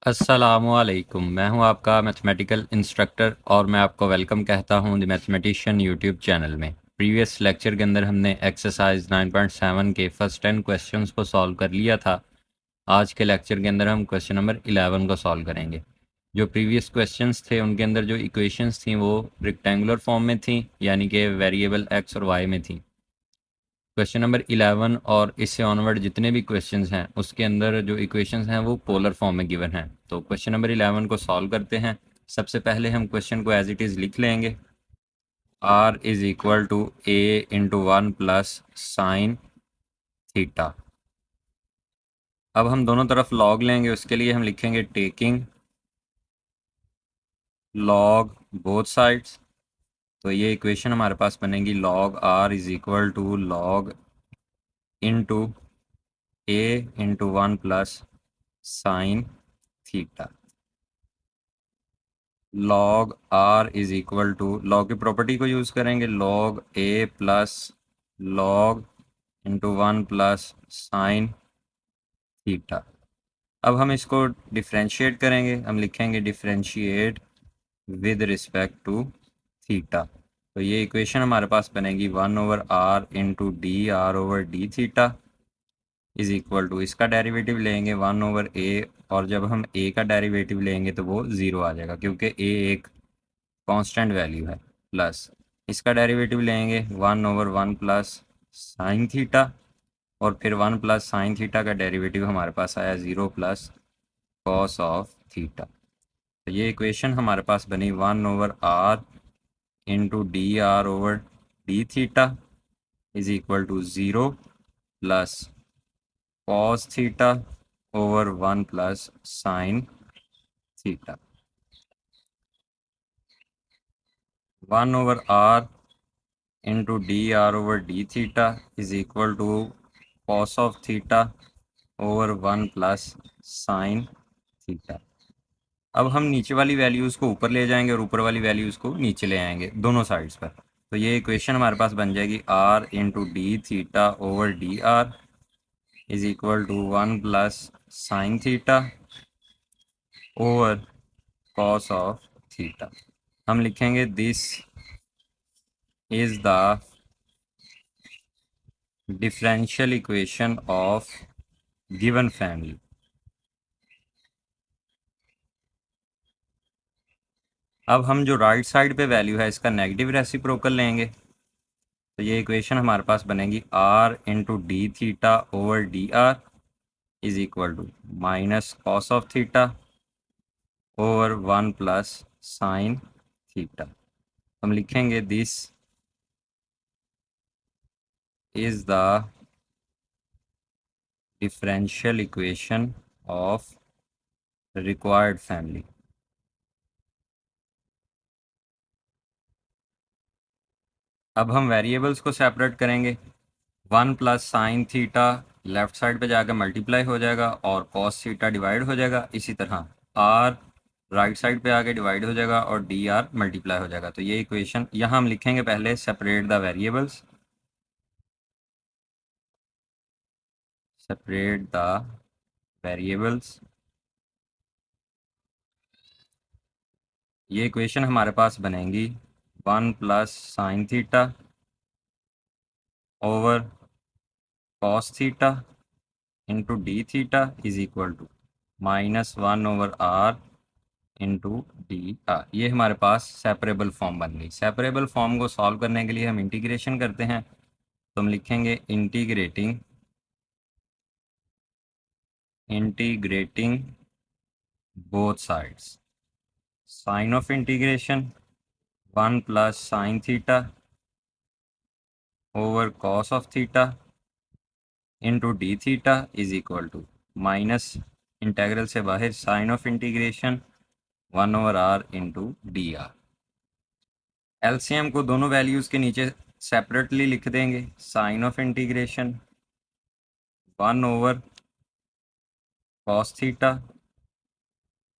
अस्सलामुअलैकुम। मैं हूं आपका मैथमेटिकल इंस्ट्रक्टर और मैं आपको वेलकम कहता हूं द मैथमेटिशियन यूट्यूब चैनल में। प्रीवियस लेक्चर के अंदर हमने एक्सरसाइज 9.7 के फर्स्ट 10 क्वेश्चंस को सॉल्व कर लिया था। आज के लेक्चर के अंदर हम क्वेश्चन नंबर 11 को सॉल्व करेंगे। जो प्रीवियस क्वेश्चंस थे उनके अंदर जो इक्वेशंस थी वो रेक्टेंगुलर फॉर्म में थी, यानी कि वेरिएबल एक्स और वाई में थी। क्वेश्चन नंबर 11 और इससे ऑनवर्ड जितने भी क्वेश्चंस हैं उसके अंदर जो इक्वेशंस हैं वो पोलर फॉर्म में गिवन हैं। तो क्वेश्चन नंबर 11 को सॉल्व करते हैं। सबसे पहले हम क्वेश्चन को एज इट इज़ लिख लेंगे। r is equal to a into 1 plus sine theta. अब हम दोनों तरफ लॉग लेंगे, उसके लिए हम लिखेंगे टेकिंग लॉग बोथ साइड्स। तो ये इक्वेशन हमारे पास बनेगी log r is equal to log into a into 1 plus sine theta. Log r is equal to log की प्रॉपर्टी को यूज़ करेंगे, log a plus log into 1 plus sine theta. अब हम इसको डिफ्रेंशिएट करेंगे, हम लिखेंगे differentiate with respect to theta. तो ये इक्वेशन हमारे पास बनेगी 1/r into D r over d theta is equal to, इसका डेरिवेटिव लेंगे 1/a, और जब हम a का डेरिवेटिव लेंगे तो वो 0 आ जाएगा क्योंकि a एक कांस्टेंट वैल्यू है। प्लस इसका डेरिवेटिव लेंगे 1/1 प्लस साइन थीटा, और फिर 1 प्लस साइन थीटा का डेरिवेटिव हमारे पास आया 0 प्लस कॉस ऑफ थीटा। तो ये इक्वेशन हमारे पास बनी 1/r into D r over d theta is equal to 0 plus cos theta over 1 plus sine theta. 1/r into D r over d theta is equal to cos of theta over 1 plus sine theta. अब हम नीचे वाली values को ऊपर ले जाएंगे और ऊपर वाली वैल्यूज़ को नीचे ले आएंगे दोनों साइड्स पर। तो ये इक्वेशन हमारे पास बन जाएगी r into D theta over d r is equal to 1 plus sine theta over cos of theta. हम लिखेंगे this is the differential equation of given family. अब हम जो राइट साइड पे वैल्यू है इसका नेगेटिव रेसिप्रोकल लेंगे। तो ये इक्वेशन हमारे पास बनेगी r into D theta over d r is equal to minus cos of theta over 1 plus sine theta. हम लिखेंगे this is the differential equation of required family. अब हम वेरिएबल्स को सेपरेट करेंगे। 1 plus sine theta left side पे जाकर multiply हो जाएगा और कॉस थीटा डिवाइड हो जाएगा। इसी तरह आर राइट साइड पे आके डिवाइड हो जाएगा और डी आर मल्टीप्लाई हो जाएगा। तो ये इक्वेशन यहाँ हम लिखेंगे पहले separate the variables, separate the variables. ये इक्वेशन हमारे पास बनेगी 1 plus sine theta over cos theta into D theta is equal to -1/r into D r. ये हमारे पास सेपरेबल फॉर्म बन गई। सेपरेबल फॉर्म को सॉल्व करने के लिए हम इंटीग्रेशन करते हैं। तो हम लिखेंगे integrating both sides. Sign of integration 1 plus sine theta over cos of theta into D theta is equal to minus integral से बाहर sign of integration 1/r into D r. LCM को दोनों वैल्यूज़ के नीचे सेपरेटली लिख देंगे। Sign of integration 1 over cos theta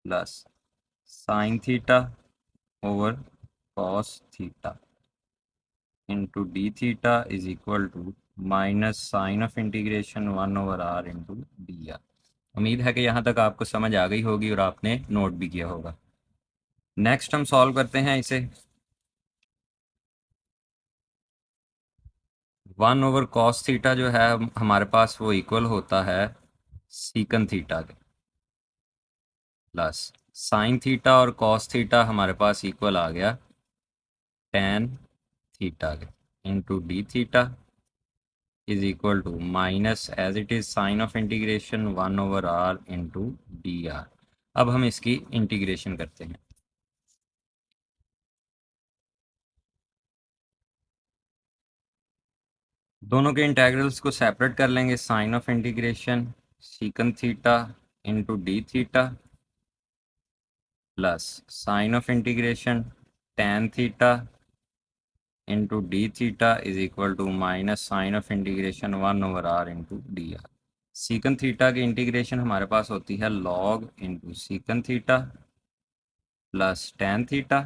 plus sine theta over cos theta into D theta is equal to minus sign of integration 1/r into D R. उम्मीद है कि यहाँ तक आपको समझ आ गई होगी और आपने नोट भी किया होगा। नेक्स्ट हम सॉल्व करते हैं इसे। 1/cos थीटा जो है हमारे पास वो इक्वल होता है सीकन थीटा के, प्लस साइन थीटा और कॉस थीटा हमारे पास इक्वल आ गया टेन थीटा के, into D theta is equal to minus as it is sign of integration 1/r into D R. अब हम इसकी इंटीग्रेशन करते हैं। दोनों के इंटेग्रल्स को सेपरेट कर लेंगे। Sign of integration secant theta into D theta plus sign of integration tan theta into D theta is equal to minus sign of integration 1/r into D r. Secant theta की integration हमारे पास होती है log into secant theta plus tan theta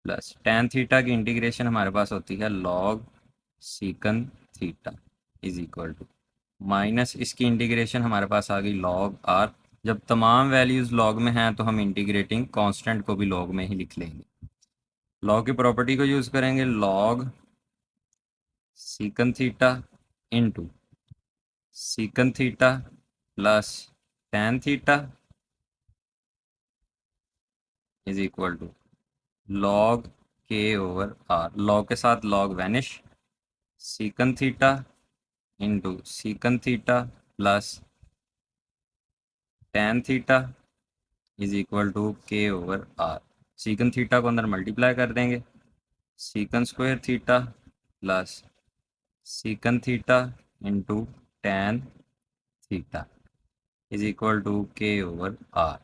plus tan theta की integration हमारे पास होती है log secant theta is equal to minus इसकी इंटीग्रेशन हमारे पास आ गई लॉग आर। जब तमाम वैल्यूज़ लॉग में हैं तो हम इंटीग्रेटिंग कांस्टेंट को भी लॉग में ही लिख लेंगे। लॉग की प्रॉपर्टी को यूज़ करेंगे, log secant theta into secant theta plus tan theta is equal to log के ओवर आर। लॉग के साथ log vanish, secant theta into secant theta plus tan theta is equal to के over r. Secant theta को अंदर multiply कर देंगे, secant square theta plus secant theta into tan theta is equal to के over r.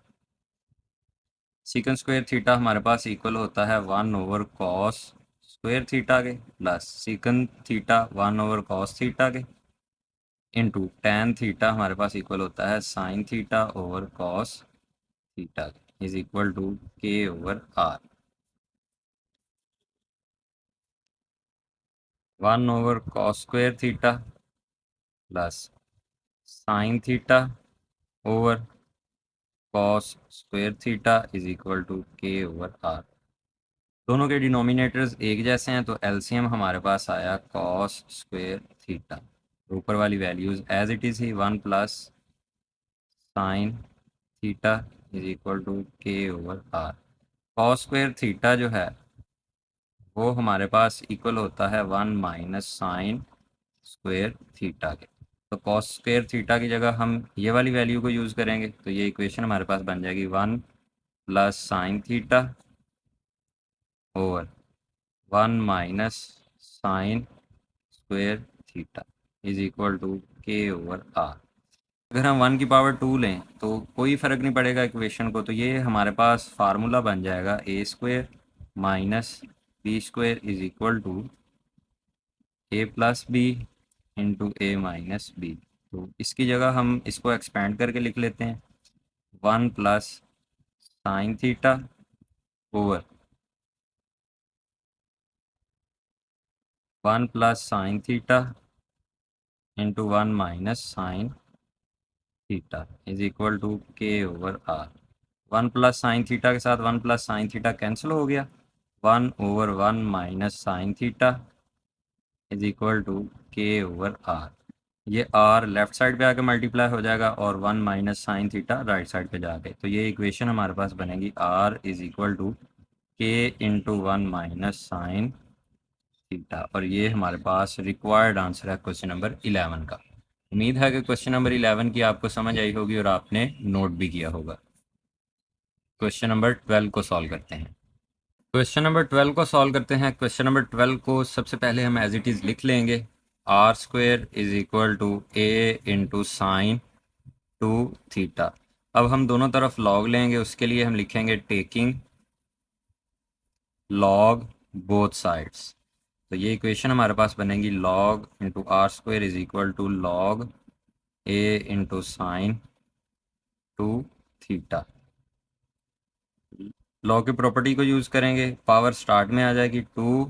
Secant square theta हमारे पास equal होता है 1/cos स्क्वायर थीटा के plus secant theta 1/cos theta के इंटू टेन थीटा हमारे पास इक्वल होता है sine theta over cos theta is equal to के over r. 1/cos square theta plus sine theta over cos square theta is equal to के over r. दोनों के denominators एक जैसे हैं तो एलसीएम हमारे पास आया कॉस स्क्वायर थीटा। ऊपर वाली वैल्यूज एज इट इज़ ही 1 plus sine theta is equal to के over r. Cos square theta जो है वो हमारे पास इक्वल होता है 1 माइनस साइन स्क्वायर थीटा के। तो कॉस स्क्वायर थीटा की जगह हम ये वाली वैल्यू को यूज़ करेंगे तो ये इक्वेशन हमारे पास बन जाएगी 1 plus sine theta over 1 minus sine square theta is equal to के ओवर आर। अगर हम 1 की पावर 2 लें तो कोई फ़र्क नहीं पड़ेगा इक्वेशन को, तो ये हमारे पास फार्मूला बन जाएगा a square minus b square is equal to a plus b into a minus b. तो इसकी जगह हम इसको एक्सपेंड करके लिख लेते हैं 1 plus sine theta over 1 plus sine theta into 1 minus sine theta is equal to के over r. 1 plus sine theta के साथ 1 प्लस साइन थीटा कैंसिल हो गया, 1/1 minus sine theta is equal to के ओवर आर। ये आर left side पे आके मल्टीप्लाई हो जाएगा और 1 minus sine theta right side पे जाके, तो ये इक्वेशन हमारे पास बनेगी r is equal to k into 1 minus sine theta. और ये हमारे पास रिक्वायर्ड आंसर है क्वेश्चन नंबर 11 का। उम्मीद है कि क्वेश्चन नंबर 11 की आपको समझ आई होगी और आपने नोट भी किया होगा। क्वेश्चन नंबर 12 को सॉल्व करते हैं। क्वेश्चन नंबर 12 को सॉल्व करते हैं। क्वेश्चन नंबर 12 को सबसे पहले हम एज इट इज़ लिख लेंगे, r square is equal to a into sine 2 theta. अब हम दोनों तरफ लॉग लेंगे, उसके लिए हम लिखेंगे टेकिंग लॉग बोथ साइड्स। तो ये इक्वेशन हमारे पास बनेगी log into r square is equal to log a into sine 2 theta. Log की प्रॉपर्टी को यूज़ करेंगे, पावर स्टार्ट में आ जाएगी 2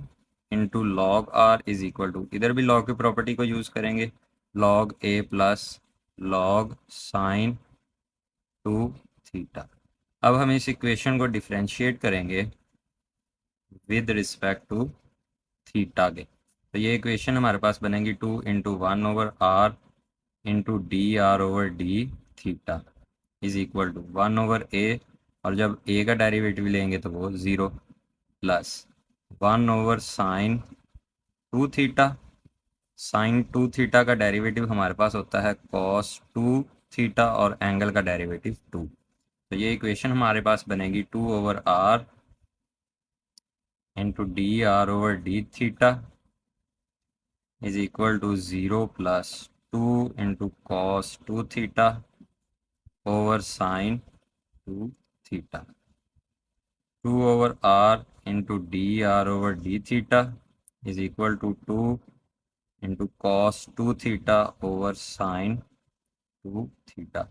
into log r is equal to, इधर भी लॉग की प्रॉपर्टी को यूज़ करेंगे log a plus log sin 2 theta. अब हम इस इक्वेशन को डिफ्रेंशिएट करेंगे विद रिस्पेक्ट टू थीटा के। तो ये इक्वेशन हमारे पास बनेगी 2 × 1/r × dr/d theta is equal to 1/a, और जब a का डेरिवेटिव लेंगे तो वो 0 plus 1/sin 2 theta. Sine 2 theta का डेरिवेटिव हमारे पास होता है cos 2 थीटा और एंगल का डेरिवेटिव 2। तो ये इक्वेशन हमारे पास बनेगी 2/r × dr/d theta is equal to 0 plus 2 × cos 2 theta over sine 2 theta. 2/r × dr/d theta is equal to 2 × cos 2 theta over sine 2 theta.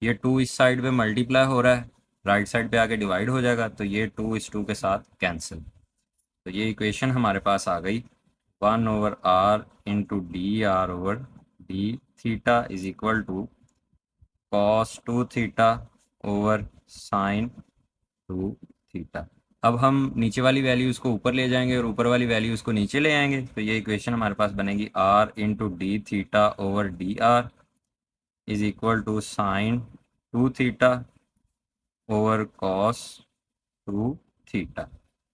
ये 2 इस साइड पे मल्टीप्लाई हो रहा है, राइट साइड पे आके डिवाइड हो जाएगा, तो ये 2 इस 2 के साथ कैंसिल। तो ये इक्वेशन हमारे पास आ गई 1/r × dr/d theta is equal to cos 2 theta over sine 2 theta. अब हम नीचे वाली वैल्यूज़ को ऊपर ले जाएंगे और ऊपर वाली वैल्यूज़ को नीचे ले आएंगे, तो ये इक्वेशन हमारे पास बनेगी r × d theta over dr is equal to sine 2 theta over cos 2 theta.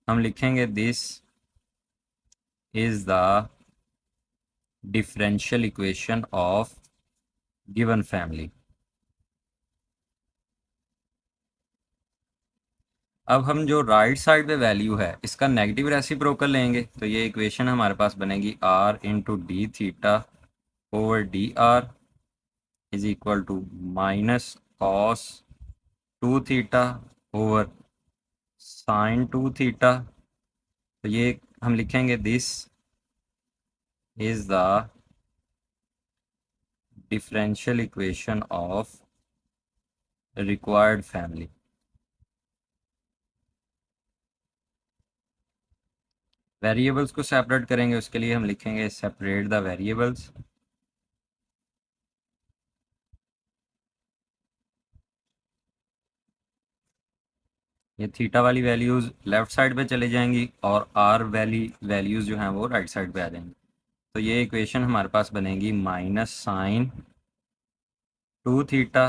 हम लिखेंगे this is the differential equation of given family. अब हम जो राइट साइड पे वैल्यू है इसका नेगेटिव रेसिप्रोकल लेंगे, तो ये इक्वेशन हमारे पास बनेगी r × d theta over dr is equal to minus cos 2 theta over sine 2 theta. तो ये हम लिखेंगे this is the differential equation of required family. Variables को सेपरेट करेंगे, उसके लिए हम लिखेंगे सेपरेट द वेरिएबल्स। ये थीटा वाली वैल्यूज़ लेफ्ट साइड पे चले जाएंगी और आर वैल्यूज़ जो हैं वो राइट साइड पे आ जाएंगी। तो ये इक्वेशन हमारे पास बनेगी minus sine 2 theta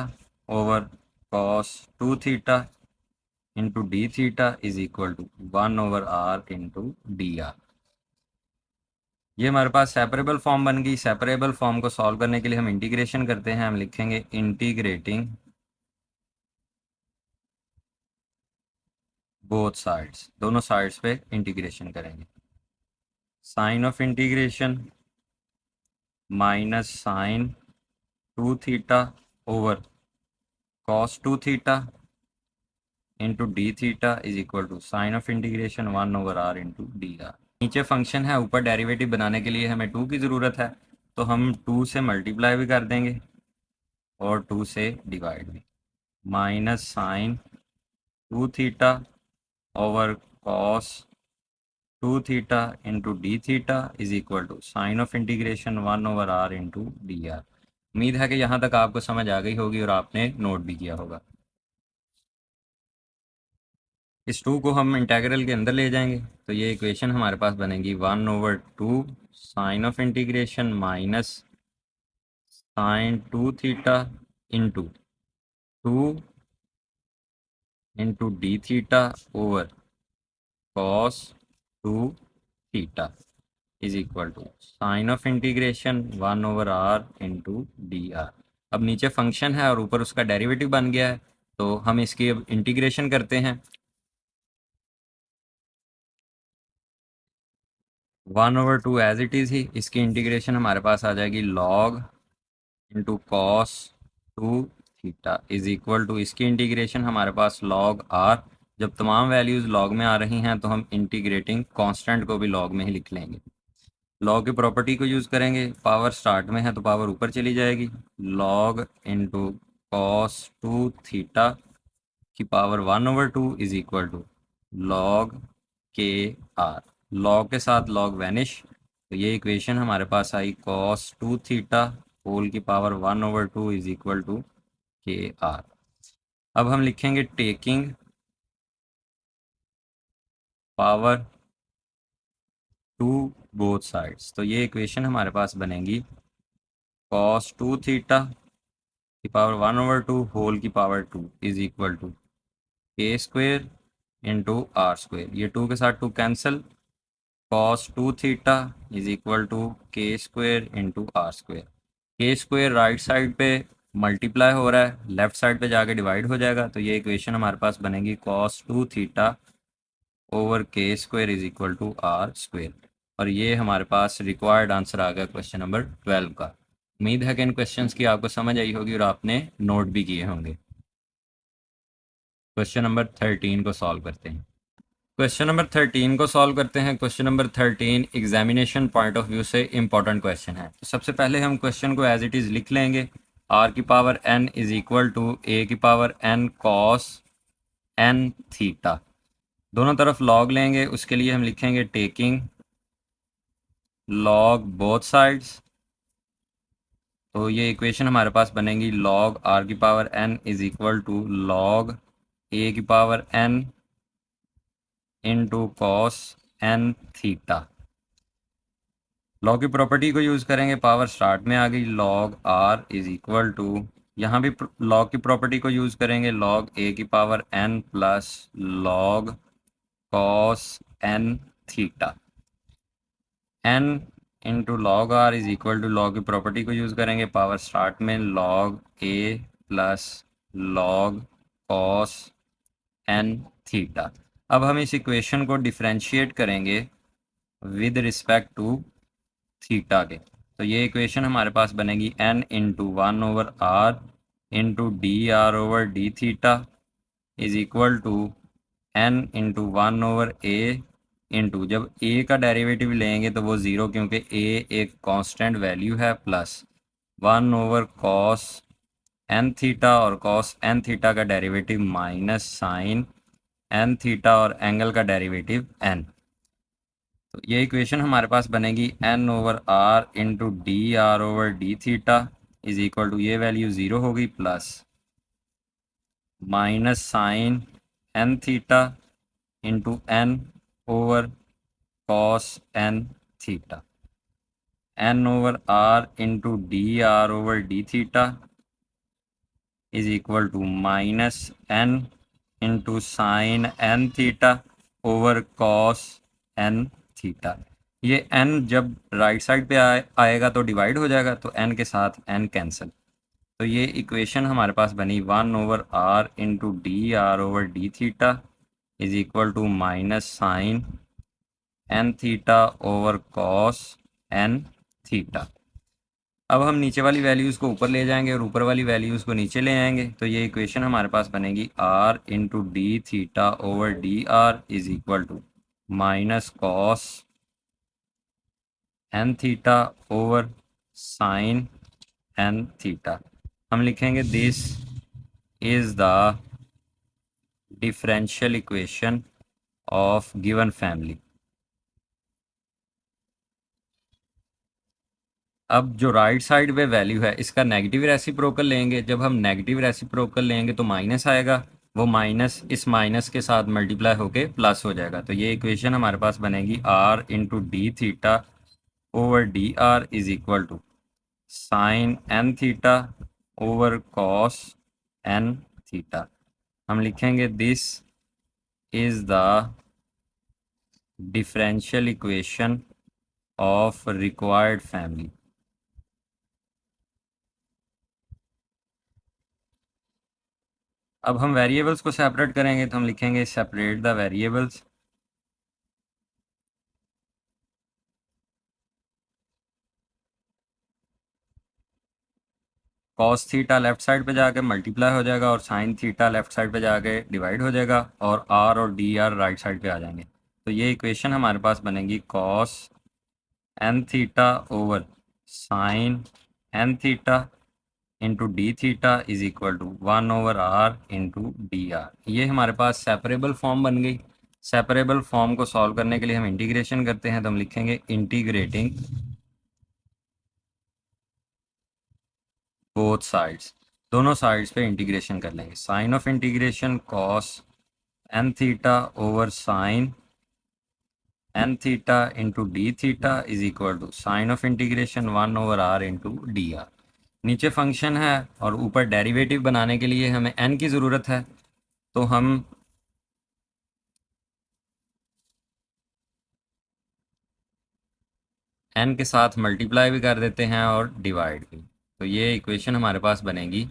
over cos 2 theta into D theta is equal to 1/r × dr। ये हमारे पास सेपरेबल फॉर्म बन गई। सेपरेबल फॉर्म को सॉल्व करने के लिए हम इंटीग्रेशन करते हैं। हम लिखेंगे इंटीग्रेटिंग बोथ साइड्स, दोनों साइड्स पे इंटीग्रेशन करेंगे। Sign of integration minus sine 2 theta over cos 2 theta into D theta is equal to sign of integration 1/r × dr। नीचे फंक्शन है, ऊपर डेरिवेटिव बनाने के लिए हमें 2 की ज़रूरत है, तो हम 2 से मल्टीप्लाई भी कर देंगे और 2 से डिवाइड भी। Minus sine 2 theta over cos 2 theta into D theta is equal to sign of integration 1/r × dr। उम्मीद है कि यहाँ तक आपको समझ आ गई होगी और आपने नोट भी किया होगा। इस 2 को हम इंटीग्रल के अंदर ले जाएंगे, तो ये इक्वेशन हमारे पास बनेगी 1/2 sign of integration minus sine 2 theta into 2 into D theta over cos 2 theta is equal to sign of integration 1/r × dr। अब नीचे फंक्शन है और ऊपर उसका डेरिवेटिव बन गया है, तो हम इसकी अब इंटीग्रेशन करते हैं। 1/2 एज इट इज़ ही, इसकी इंटीग्रेशन हमारे पास आ जाएगी log into cos 2 theta is equal to, इसकी इंटीग्रेशन हमारे पास log r। जब तमाम वैल्यूज़ log में आ रही हैं तो हम इंटीग्रेटिंग कांस्टेंट को भी log में ही लिख लेंगे। log की प्रॉपर्टी को यूज़ करेंगे, पावर स्टार्ट में है तो पावर ऊपर चली जाएगी। log इंटू कॉस 2 थीटा की power 1/2 is equal to log k r। log के साथ log वैनिश, तो ये इक्वेशन हमारे पास आई cos 2 थीटा होल की power 1/2 is equal to k r. अब हम लिखेंगे taking power to both sides, तो ये इक्वेशन हमारे पास बनेगी cos 2 थीटा की पावर 1/2 होल की power 2 is equal to k square into r square. ये 2 के साथ 2 cancel, cos 2 theta is equal to k square into r square. K square right side पे मल्टीप्लाई हो रहा है, लेफ्ट साइड पे जाके डिवाइड हो जाएगा, तो ये इक्वेशन हमारे पास बनेगी cos 2 theta over k square is equal to r square. और ये हमारे पास रिक्वायर्ड आंसर आ गया क्वेश्चन नंबर 12 का। उम्मीद है कि इन क्वेश्चंस की आपको समझ आई होगी और आपने नोट भी किए होंगे। क्वेश्चन नंबर 13 को सॉल्व करते हैं। क्वेश्चन नंबर 13 को सॉल्व करते हैं। Question number 13 examination point of view से इंपॉर्टेंट क्वेश्चन है। तो सबसे पहले हम क्वेश्चन को एज इट इज़ लिख लेंगे। आर की power n is equal to a की power n cos n theta, दोनों तरफ लॉग लेंगे। उसके लिए हम लिखेंगे टेकिंग लॉग बोथ साइड्स, तो ये इक्वेशन हमारे पास बनेगी लॉग आर की power n is equal to log a की power n into cos n theta. Log की प्रॉपर्टी को यूज़ करेंगे, पावर स्टार्ट में आ गई, log r is equal to, यहाँ भी लॉग की प्रॉपर्टी को यूज़ करेंगे, लॉग ए की power n plus log cos n theta. n into log r is equal to, log की प्रॉपर्टी को यूज़ करेंगे, पावर स्टार्ट में log a plus log cos n theta. अब हम इस इक्वेशन को डिफ्रेंशिएट करेंगे विद रिस्पेक्ट टू थीटा के, तो ये इक्वेशन हमारे पास बनेगी n into 1/r into D r over d theta is equal to n into 1/a into, जब a का डेरिवेटिव लेंगे तो वो ज़ीरो, क्योंकि a एक कांस्टेंट वैल्यू है, प्लस 1/cos n थीटा, और cos n थीटा का derivative minus sine n theta, और एंगल का डेरिवेटिव n। तो ये इक्वेशन हमारे पास बनेगी n/r into D r over d theta is equal to, ये वैल्यू ज़ीरो होगी, plus minus sine n theta into n over cos n theta, n/r into D r over d theta is equal to minus n into sine n theta over cos n theta. ये n जब right side पे आएगा तो divide हो जाएगा, तो n के साथ n कैंसिल, तो ये इक्वेशन हमारे पास बनी 1/r into D r over d theta is equal to minus sine n theta over cos n theta. अब हम नीचे वाली वैल्यूज़ को ऊपर ले जाएंगे और ऊपर वाली वैल्यूज़ को नीचे ले आएंगे, तो ये इक्वेशन हमारे पास बनेगी r into D theta over d r is equal to minus cos n theta over sine n theta. हम लिखेंगे this is the differential equation of given family. अब जो राइट साइड पे वैल्यू है इसका नेगेटिव रेसिप्रोकल लेंगे, जब हम नेगेटिव रेसिप्रोकल लेंगे तो माइनस आएगा, वो माइनस इस माइनस के साथ मल्टीप्लाई होके प्लस हो जाएगा, तो ये इक्वेशन हमारे पास बनेगी r into D theta over d r is equal to sine n theta over cos n theta. हम लिखेंगे this is the differential equation of required family. अब हम वेरिएबल्स को सेपरेट करेंगे, तो हम लिखेंगे separate the variables. Cos theta left side पे जाके मल्टीप्लाई हो जाएगा और साइन थीटा लेफ्ट साइड पे जाके डिवाइड हो जाएगा, और आर और डी आर राइट साइड पे आ जाएंगे, तो ये इक्वेशन हमारे पास बनेगी cos n theta over sine n theta into D theta is equal to 1/r into D r. ये हमारे पास सेपरेबल फॉर्म बन गई। सेपरेबल फॉर्म को सॉल्व करने के लिए हम इंटीग्रेशन करते हैं, तो हम लिखेंगे इंटीग्रेटिंग बोथ साइड्स, दोनों साइड्स पे इंटीग्रेशन कर लेंगे। Sign of integration cos n theta over sine n theta into D theta is equal to sign of integration 1/r into D r. नीचे फंक्शन है और ऊपर डेरिवेटिव बनाने के लिए हमें n की ज़रूरत है, तो हम n के साथ मल्टीप्लाई भी कर देते हैं और डिवाइड भी। तो ये इक्वेशन हमारे पास बनेगी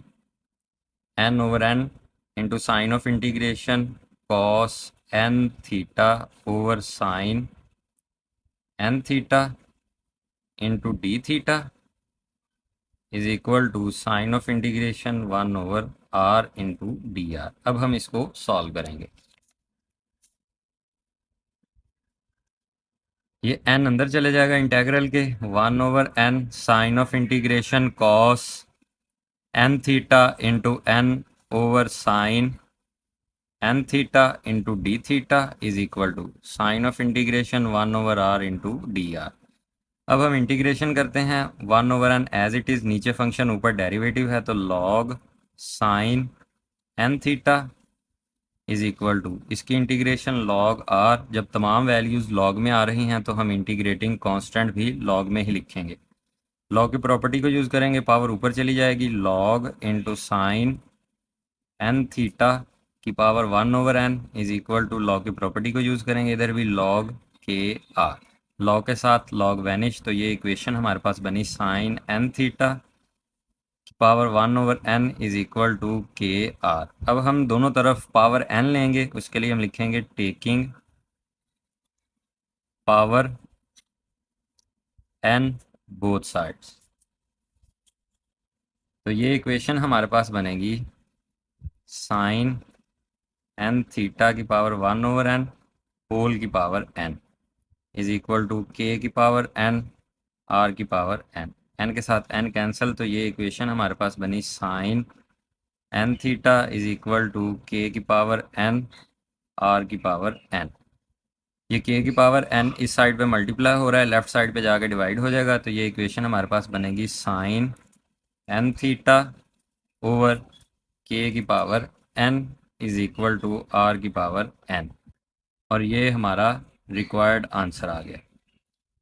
n/n into sign of integration cos n theta over sine n theta into D theta is equal to sign of integration 1/r into D R. अब हम इसको सॉल्व करेंगे। ये n अंदर चले जाएगा इंटेग्रल के, 1/n sign of integration cos n theta into n over sine n theta into D theta is equal to sign of integration 1/r into D R. अब हम इंटीग्रेशन करते हैं 1/n एज इट इज़, नीचे function ऊपर derivative है, तो log sine n theta is equal to इसकी integration log r। जब तमाम वैल्यूज़ लॉग में आ रही हैं तो हम इंटीग्रेटिंग कांस्टेंट भी लॉग में ही लिखेंगे। लॉग की प्रॉपर्टी को यूज़ करेंगे, पावर ऊपर चली जाएगी, log into sine n theta की power 1/n is equal to log की प्रॉपर्टी को यूज़ करेंगे, इधर भी लॉग के आर। लॉग के साथ लॉग वैनिश, तो ये इक्वेशन हमारे पास बनी sine n theta power 1/n is equal to k r. अब हम दोनों तरफ पावर n लेंगे, उसके लिए हम लिखेंगे taking power n both sides. तो ये इक्वेशन हमारे पास बनेगी साइन n थीटा की पावर 1/n होल की power n is equal to k की पावर n r की पावर n। n के साथ n कैंसिल, तो ये इक्वेशन हमारे पास बनी sine n theta is equal to k की पावर n r की पावर n। ये k की पावर n इस साइड पे मल्टीप्लाई हो रहा है, लेफ्ट साइड पे जाके डिवाइड हो जाएगा, तो ये इक्वेशन हमारे पास बनेगी sine n theta over k की power n is equal to r की पावर n। और ये हमारा रिक्वायर्ड आंसर आ गया।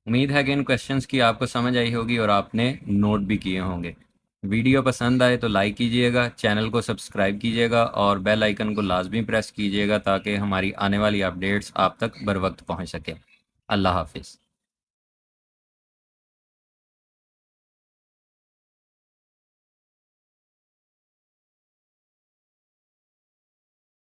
उम्मीद है कि इन क्वेश्चंस की आपको समझ आई होगी और आपने नोट भी किए होंगे। वीडियो पसंद आए तो लाइक कीजिएगा, चैनल को सब्सक्राइब कीजिएगा और बेल आइकन को लाजमी प्रेस कीजिएगा ताकि हमारी आने वाली अपडेट्स आप तक बर वक्त पहुँच सके। अल्लाह हाफिज़।